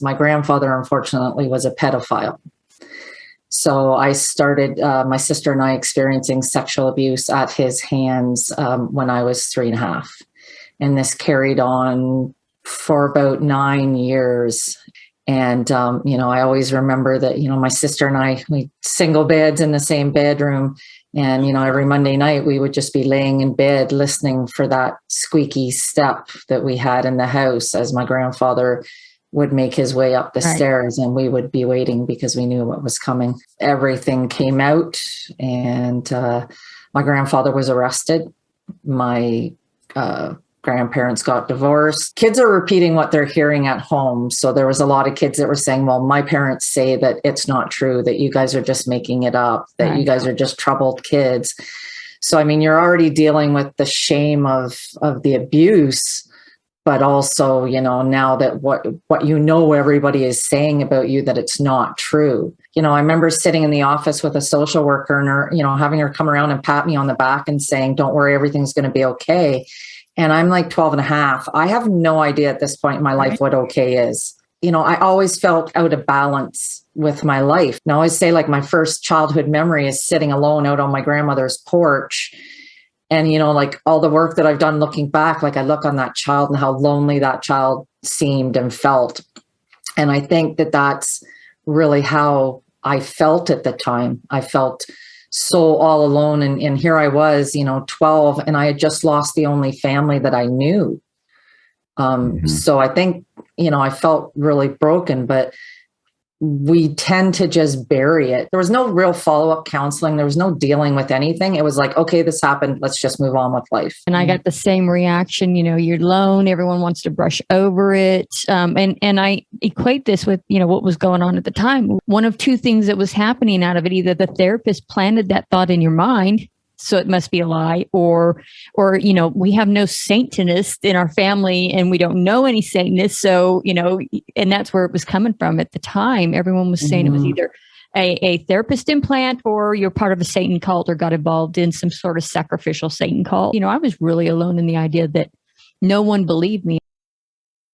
My grandfather, unfortunately, was a pedophile. So I started, my sister and I, experiencing sexual abuse at his hands when I was 3.5. And this carried on for about 9 years. And, I always remember that, my sister and I, we single beds in the same bedroom. And, every Monday night we would just be laying in bed listening for that squeaky step that we had in the house as my grandfather would make his way up the stairs, and we would be waiting because we knew what was coming. Everything came out, and my grandfather was arrested. My grandparents got divorced. Kids are repeating what they're hearing at home. So there was a lot of kids that were saying, well, my parents say that it's not true, that you guys are just making it up, that you guys are just troubled kids. So, I mean, you're already dealing with the shame of the abuse, but also, now that what everybody is saying about you, that it's not true. I remember sitting in the office with a social worker and her, having her come around and pat me on the back and saying, don't worry, everything's going to be okay. And I'm like 12 and a half. I have no idea at this point in my life what okay is. I always felt out of balance with my life. And I always say, like, my first childhood memory is sitting alone out on my grandmother's porch. And, like, all the work that I've done looking back, like, I look on that child and how lonely that child seemed and felt. And I think that that's really how I felt at the time. I felt so all alone. And here I was, 12, and I had just lost the only family that I knew. So I think, I felt really broken, but we tend to just bury it. There was no real follow-up counseling. There was no dealing with anything. It was like, okay, this happened. Let's just move on with life. And I got the same reaction. You're alone. Everyone wants to brush over it. And I equate this with, what was going on at the time. One of two things that was happening out of it: either the therapist planted that thought in your mind, so it must be a lie, or we have no Satanist in our family and we don't know any Satanists. So, and that's where it was coming from at the time. Everyone was saying it was either a therapist implant, or you're part of a Satan cult, or got involved in some sort of sacrificial Satan cult. I was really alone in the idea that no one believed me.